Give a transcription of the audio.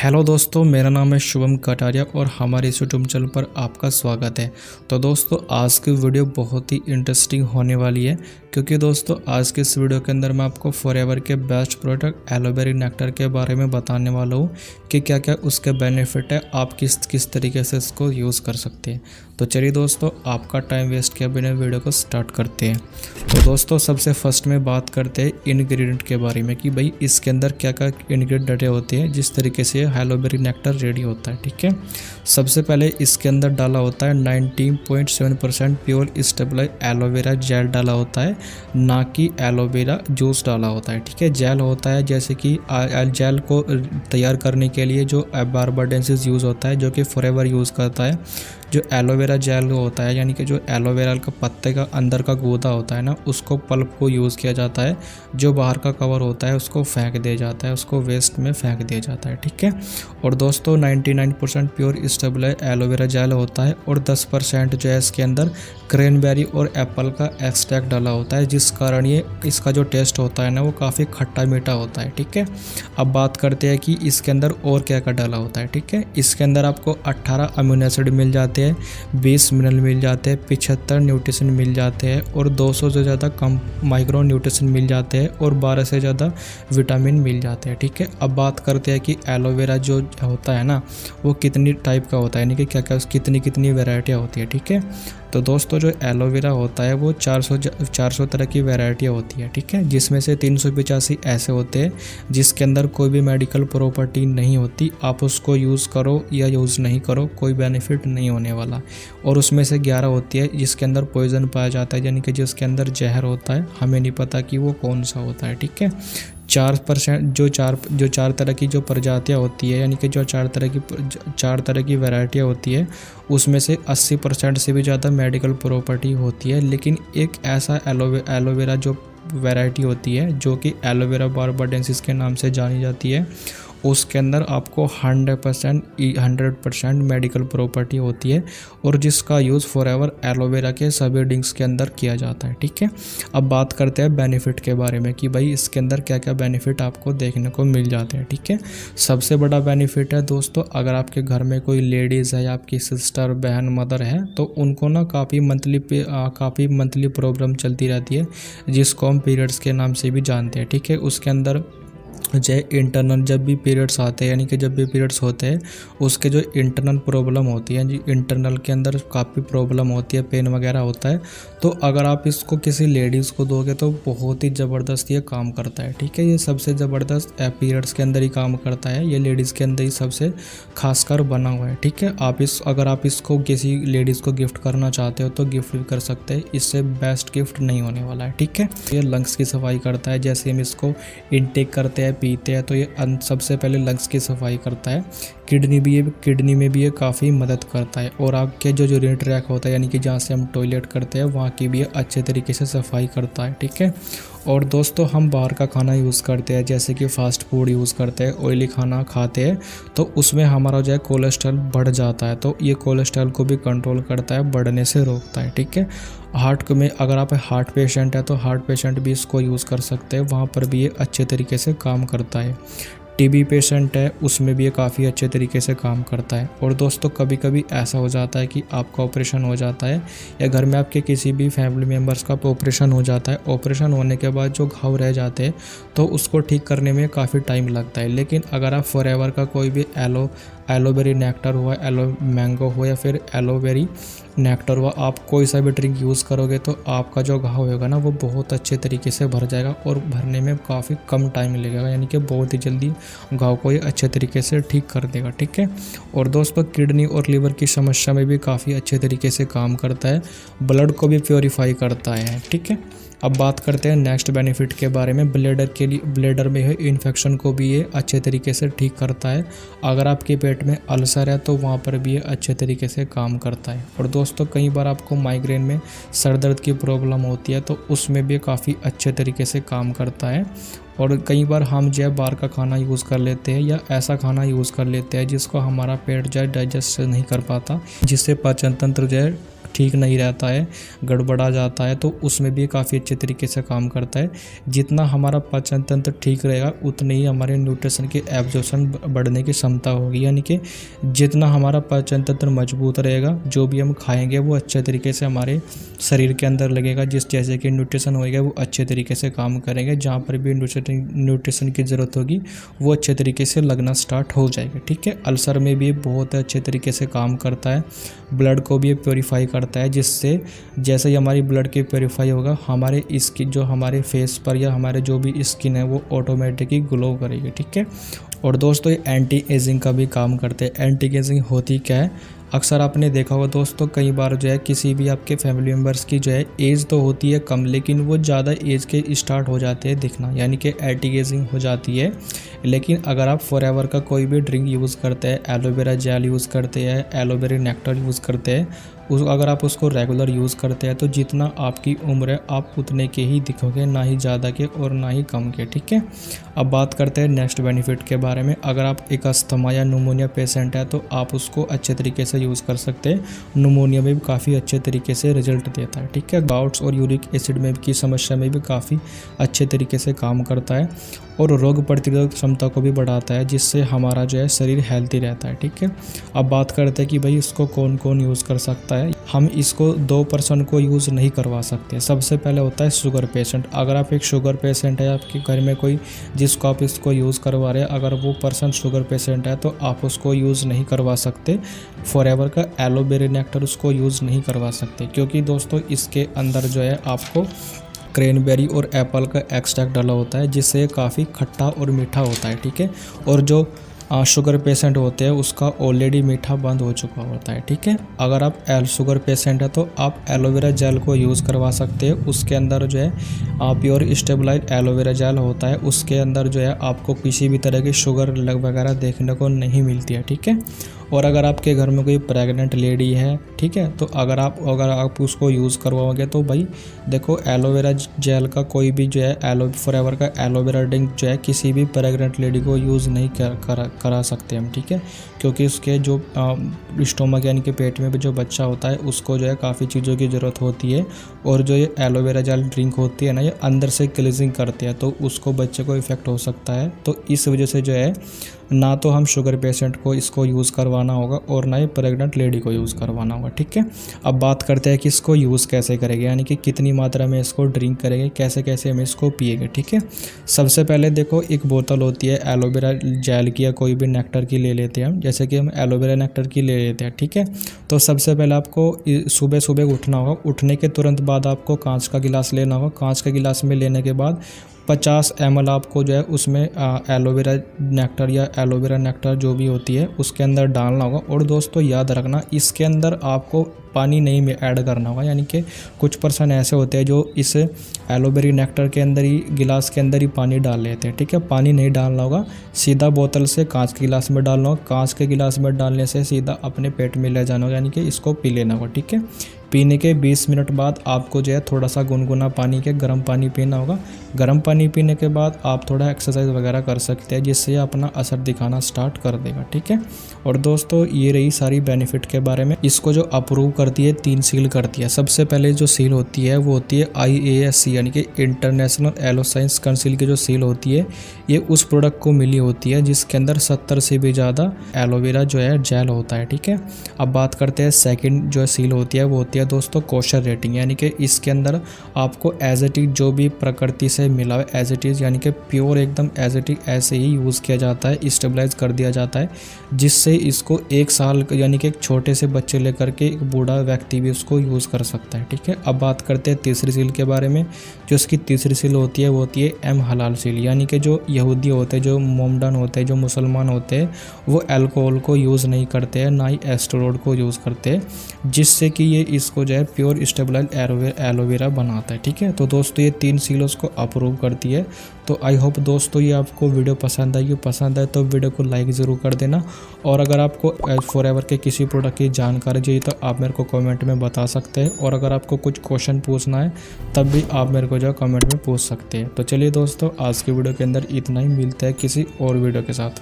Hello दोस्तों, मेरा नाम है शुभम कटारिया और हमारे इस यूट्यूब चैनल पर आपका स्वागत है। तो दोस्तों, आज की वीडियो बहुत ही इंटरेस्टिंग होने वाली है क्योंकि दोस्तों आज के इस वीडियो के अंदर मैं आपको फॉरएवर के बेस्ट प्रोडक्ट एलोवेरा नेक्टर के बारे में बताने वाला हूँ कि क्या क्या उसके बेनिफिट है, आप किस तरीके से इसको यूज़ कर सकते हैं। तो चलिए दोस्तों, आपका टाइम वेस्ट किए बिना वीडियो को स्टार्ट करते हैं। तो दोस्तों, सबसे फर्स्ट में बात करते हैं इन्ग्रीडियंट के बारे में कि भाई इसके अंदर क्या क्या इन्ग्रीडियंट डटे होते हैं जिस तरीके से एलोवेरा नेक्टर रेडी होता है। ठीक है, सबसे पहले इसके अंदर डाला होता है 19.7% प्योर स्टेबल एलोवेरा जेल डाला होता है, ना कि एलोवेरा जूस डाला होता है। ठीक है, जेल होता है जैसे कि जेल को तैयार करने के लिए जो बारबाडेंसिस यूज़ होता है, जो कि फॉरएवर यूज़ करता है। जो एलोवेरा जेल होता है यानी कि जो एलोवेरा का पत्ते का अंदर का गूदा होता है ना, उसको पल्प को यूज़ किया जाता है। जो बाहर का कवर होता है उसको फेंक दिया जाता है, उसको वेस्ट में फेंक दिया जाता है। ठीक है, और दोस्तों 99% प्योर स्टेबल एलोवेरा जेल होता है और 10% जो है इसके अंदर क्रैनबेरी और एप्पल का एक्सट्रैक्ट डाला होता है, जिस कारण ये इसका जो टेस्ट होता है ना वो काफ़ी खट्टा मीठा होता है। ठीक है, अब बात करते हैं कि इसके अंदर और क्या क्या डाला होता है। ठीक है, इसके अंदर आपको 18 अमीनो एसिड मिल जाते हैं, 20 मिनरल मिल जाते हैं, 75 न्यूट्रिशन मिल जाते हैं और 200 से ज़्यादा कम माइक्रो न्यूट्रिशन मिल जाते हैं और 12 से ज़्यादा विटामिन मिल जाते हैं। ठीक है, अब बात करते हैं कि एलोवेरा जो होता है ना वो कितनी टाइप का होता है, यानी कि क्या क्या कितनी वैरायटियाँ होती है। ठीक है, तो दोस्तों जो एलोवेरा होता है वो 400 तरह की वैरायटियाँ होती है। ठीक है, जिसमें से 385 ऐसे होते हैं जिसके अंदर कोई भी मेडिकल प्रॉपर्टी नहीं होती। आप उसको यूज़ करो या यूज़ नहीं करो, कोई बेनिफिट नहीं होने वाला। और उसमें से 11 होती है जिसके अंदर पॉइजन पाया जाता है, यानी कि जिसके अंदर जहर होता है, हमें नहीं पता कि वो कौन सा होता है। ठीक है, 4% जो चार तरह की जो प्रजातियाँ होती है, यानी कि जो चार तरह की वैरायटियाँ होती है, उसमें से 80% से भी ज़्यादा मेडिकल प्रॉपर्टी होती है। लेकिन एक ऐसा एलोवेरा जो वैरायटी होती है जो कि एलोवेरा बारबाडेंसिस के नाम से जानी जाती है, उसके अंदर आपको 100% मेडिकल प्रॉपर्टी होती है और जिसका यूज़ फॉरएवर एलोवेरा के सभी ड्रिंक्स के अंदर किया जाता है। ठीक है, अब बात करते हैं बेनिफिट के बारे में कि भाई इसके अंदर क्या क्या बेनिफिट आपको देखने को मिल जाते हैं। ठीक है, सबसे बड़ा बेनिफिट है दोस्तों, अगर आपके घर में कोई लेडीज़ है, आपकी सिस्टर, बहन, मदर है, तो उनको ना काफ़ी मंथली प्रॉब्लम चलती रहती है, जिसको हम पीरियड्स के नाम से भी जानते हैं। ठीक है, उसके अंदर इंटरनल जब भी पीरियड्स आते हैं, यानी कि जब भी पीरियड्स होते हैं उसके जो इंटरनल प्रॉब्लम होती है, जी इंटरनल के अंदर काफ़ी प्रॉब्लम होती है, पेन वगैरह होता है, तो अगर आप इसको किसी लेडीज़ को दोगे तो बहुत ही ज़बरदस्त ये काम करता है। ठीक है, ये सबसे ज़बरदस्त पीरियड्स के अंदर ही काम करता है, ये लेडीज़ के अंदर ही सबसे खासकर बना हुआ है। ठीक है, अगर आप इसको किसी लेडीज़ को गिफ्ट करना चाहते हो तो गिफ्ट भी कर सकते हैं, इससे बेस्ट गिफ्ट नहीं होने वाला है। ठीक है, ये लंग्स की सफाई करता है, जैसे हम इसको इनटेक करते हैं, पीते हैं, तो ये सबसे पहले लंग्स की सफाई करता है। किडनी में भी ये काफ़ी मदद करता है और आपके जो यूरिन ट्रैक होता है, यानी कि जहाँ से हम टॉयलेट करते हैं, वहाँ की भी ये अच्छे तरीके से सफाई करता है। ठीक है, और दोस्तों हम बाहर का खाना यूज़ करते हैं, जैसे कि फ़ास्ट फूड यूज़ करते हैं, ऑयली खाना खाते हैं, तो उसमें हमारा जो है कोलेस्ट्रॉल बढ़ जाता है, तो ये कोलेस्ट्रॉल को भी कंट्रोल करता है, बढ़ने से रोकता है। ठीक है, हार्ट में अगर आप हार्ट पेशेंट है तो हार्ट पेशेंट भी इसको यूज़ कर सकते हैं, वहाँ पर भी ये अच्छे तरीके से काम करता है। टीबी पेशेंट है उसमें भी ये काफ़ी अच्छे तरीके से काम करता है। और दोस्तों कभी कभी ऐसा हो जाता है कि आपका ऑपरेशन हो जाता है या घर में आपके किसी भी फैमिली मेम्बर्स का ऑपरेशन हो जाता है, ऑपरेशन होने के बाद जो घाव रह जाते हैं तो उसको ठीक करने में काफ़ी टाइम लगता है। लेकिन अगर आप फॉरएवर का कोई भी एलोवेरा नेक्टर हुआ, एलो मैंगो हो या फिर एलोवेरा नेक्टर हुआ, आप कोई सा भी ड्रिंक यूज़ करोगे तो आपका जो घाव होगा ना वो बहुत अच्छे तरीके से भर जाएगा और भरने में काफ़ी कम टाइम लगेगा, यानी कि बहुत ही जल्दी घाव को ये अच्छे तरीके से ठीक कर देगा। ठीक है, और दोस्तों किडनी और लीवर की समस्या में भी काफ़ी अच्छे तरीके से काम करता है, ब्लड को भी प्योरीफाई करता है। ठीक है, अब बात करते हैं नेक्स्ट बेनिफिट के बारे में। ब्लैडर में है इन्फेक्शन को भी ये अच्छे तरीके से ठीक करता है। अगर आपके पेट में अल्सर है तो वहाँ पर भी ये अच्छे तरीके से काम करता है। और दोस्तों कई बार आपको माइग्रेन में सर दर्द की प्रॉब्लम होती है तो उसमें भी काफ़ी अच्छे तरीके से काम करता है। और कई बार हम जो है बाहर का खाना यूज़ कर लेते हैं या ऐसा खाना यूज़ कर लेते हैं जिसको हमारा पेट जो है डाइजेस्ट नहीं कर पाता, जिससे पाचन तंत्र जो है ठीक नहीं रहता है, गड़बड़ा जाता है, तो उसमें भी काफ़ी अच्छे तरीके से काम करता है। जितना हमारा पाचन तंत्र ठीक रहेगा उतनी ही हमारे न्यूट्रिशन की एब्जॉर्प्शन बढ़ने की क्षमता होगी। यानी कि जितना हमारा पाचन तंत्र मजबूत रहेगा, जो भी हम खाएंगे वो अच्छे तरीके से हमारे शरीर के अंदर लगेगा, जैसे कि न्यूट्रिशन होएगा वो अच्छे तरीके से काम करेंगे। जहाँ पर भी न्यूट्रिशन की ज़रूरत होगी वो अच्छे तरीके से लगना स्टार्ट हो जाएगा। ठीक है, अल्सर में भी बहुत अच्छे तरीके से काम करता है। ब्लड को भी प्योरीफाई करता है, जिससे जैसे ही हमारी ब्लड की प्योरीफाई होगा, हमारे स्किन जो हमारे फेस पर या हमारे जो भी स्किन है वो ऑटोमेटिकली ग्लो करेगी। ठीक है, और दोस्तों ये एंटी एजिंग का भी काम करते हैं। एंटी एजिंग होती क्या है, अक्सर आपने देखा होगा दोस्तों, कई बार जो है किसी भी आपके फैमिली मेम्बर्स की जो है एज तो होती है कम, लेकिन वो ज़्यादा एज के स्टार्ट हो जाते हैं दिखना, यानी कि एंटी एजिंग हो जाती है। लेकिन अगर आप फॉरएवर का कोई भी ड्रिंक यूज़ करते हैं, एलोवेरा जेल यूज़ करते हैं, एलोवेरा नेक्टर यूज़ करते हैं, अगर आप उसको रेगुलर यूज़ करते हैं तो जितना आपकी उम्र है आप उतने के ही दिखोगे, ना ही ज़्यादा के और ना ही कम के। ठीक है, अब बात करते हैं नेक्स्ट बेनिफिट के बारे में। अगर आप एक अस्थमा या न्यूमोनिया पेशेंट है तो आप उसको अच्छे तरीके से यूज़ कर सकते हैं। न्यूमोनिया में भी काफ़ी अच्छे तरीके से रिजल्ट देता है। ठीक है, गाउट्स और यूरिक एसिड में की समस्या में भी काफ़ी अच्छे तरीके से काम करता है, और रोग प्रतिरोधक क्षमता को भी बढ़ाता है, जिससे हमारा जो है शरीर हेल्थी रहता है। ठीक है, अब बात करते हैं कि भाई इसको कौन कौन यूज़ कर सकता है। हम इसको 2% को यूज़ नहीं करवा सकते। सबसे पहले होता है शुगर पेशेंट। अगर आप एक शुगर पेशेंट है, आपके घर में कोई जिसको आप इसको यूज़ करवा रहे हैं, अगर वो पर्सन शुगर पेशेंट है तो आप उसको यूज़ नहीं करवा सकते। फॉरएवर का एलोवेरा नेक्टर उसको यूज़ नहीं करवा सकते, क्योंकि दोस्तों इसके अंदर जो है आपको क्रैनबेरी और एप्पल का एक्सट्रैक्ट डाला होता है, जिससे काफ़ी खट्टा और मीठा होता है। ठीक है, और जो शुगर पेशेंट होते हैं उसका ऑलरेडी मीठा बंद हो चुका होता है। ठीक है, अगर आप शुगर पेशेंट है तो आप एलोवेरा जेल को यूज़ करवा सकते हैं। उसके अंदर जो है प्योर स्टेबलाइज एलोवेरा जेल होता है, उसके अंदर जो है आपको किसी भी तरह की शुगर वगैरह देखने को नहीं मिलती है। ठीक है, और अगर आपके घर में कोई प्रेग्नेंट लेडी है, ठीक है, तो अगर आप उसको यूज़ करवाओगे तो भाई देखो, एलोवेरा जेल का कोई भी जो है फॉरएवर का एलोवेरा ड्रिंक जो है किसी भी प्रेग्नेंट लेडी को यूज़ नहीं करा सकते हम। ठीक है, क्योंकि उसके जो स्टोमक यानी कि पेट में भी जो बच्चा होता है उसको जो है काफ़ी चीज़ों की ज़रूरत होती है, और जो ये एलोवेरा जेल ड्रिंक होती है ना, ये अंदर से क्लीजिंग करती है, तो उसको बच्चे को इफ़ेक्ट हो सकता है। तो इस वजह से जो है ना तो हम शुगर पेशेंट को इसको यूज़ करवाना होगा और ना ही प्रेग्नेंट लेडी को यूज़ करवाना होगा। ठीक है, अब बात करते हैं कि इसको यूज़ कैसे करेंगे, यानी कि कितनी मात्रा में इसको ड्रिंक करेंगे, कैसे कैसे हम इसको पिएंगे। ठीक है, सबसे पहले देखो एक बोतल होती है एलोवेरा जेल की या कोई भी नेक्टर की ले लेते हैं हम, जैसे कि हम एलोवेरा नेक्टर की ले लेते हैं। ठीक है, तो सबसे पहले आपको सुबह सुबह उठना होगा। उठने के तुरंत बाद आपको कांच का गिलास लेना होगा। कांच के गिलास में लेने के बाद 50 ml आपको जो है उसमें एलोवेरा नेक्टर या एलोवेरा नेक्टर जो भी होती है उसके अंदर डालना होगा। और दोस्तों याद रखना, इसके अंदर आपको पानी नहीं में ऐड करना होगा, यानी कि कुछ पर्सन ऐसे होते हैं जो इस एलोवेरा नेक्टर के अंदर ही गिलास के अंदर ही पानी डाल लेते हैं। ठीक है, पानी नहीं डालना होगा, सीधा बोतल से कांच के गिलास में डालना होगा। कांच के गिलास में डालने से सीधा अपने पेट में ले जाना होगा, यानी कि इसको पी लेना होगा। ठीक है, पीने के 20 मिनट बाद आपको जो है थोड़ा सा गुनगुना पानी के गर्म पानी पीना होगा। गर्म पानी पीने के बाद आप थोड़ा एक्सरसाइज वगैरह कर सकते हैं, जिससे अपना असर दिखाना स्टार्ट कर देगा। ठीक है, और दोस्तों ये रही सारी बेनिफिट के बारे में। इसको जो अप्रूव करती है 3 सील करती है। सबसे पहले जो सील होती है वो होती है IASC, यानी कि इंटरनेशनल एलो साइंस काउंसिल की जो सील होती है, ये उस प्रोडक्ट को मिली होती है जिसके अंदर 70 से भी ज़्यादा एलोवेरा जो है जेल होता है। ठीक है, अब बात करते हैं सेकंड जो सील होती है वो होती है दोस्तों कोशर रेटिंग, यानी कि इसके अंदर आपको एज इट इज जो भी प्रकृति से मिला है एज इट इज़, यानी कि प्योर एकदम एज इट इज ऐसे ही यूज़ किया जाता है, स्टेबलाइज कर दिया जाता है, जिससे इसको 1 साल यानी कि एक छोटे से बच्चे लेकर के एक बूढ़ा व्यक्ति भी उसको यूज़ कर सकता है। ठीक है, अब बात करते हैं तीसरी सील के बारे में। जो इसकी तीसरी सील होती है वो होती है M हलाल सील, यानी कि जो यहूदी होते हैं, जो मोमडन होते हैं, जो मुसलमान होते हैं, वो अल्कोहल को यूज़ नहीं करते हैं, ना ही एस्टेरॉइड को यूज़ करते हैं, जिससे कि ये इसको जो है प्योर स्टेबलाइज एलोवेरा बनाता है। ठीक है, तो दोस्तों ये 3 सील उसको अप्रूव करती है। तो आई होप दोस्तों ये आपको वीडियो पसंद आई। पसंद आए तो वीडियो को लाइक ज़रूर कर देना, और अगर आपको फॉरएवर के किसी प्रोडक्ट की जानकारी चाहिए तो आप मेरे को कमेंट में बता सकते हैं, और अगर आपको कुछ क्वेश्चन पूछना है तब भी आप मेरे को जो कमेंट में पूछ सकते हैं। तो चलिए दोस्तों, आज की वीडियो के अंदर इतना ही, मिलता है किसी और वीडियो के साथ।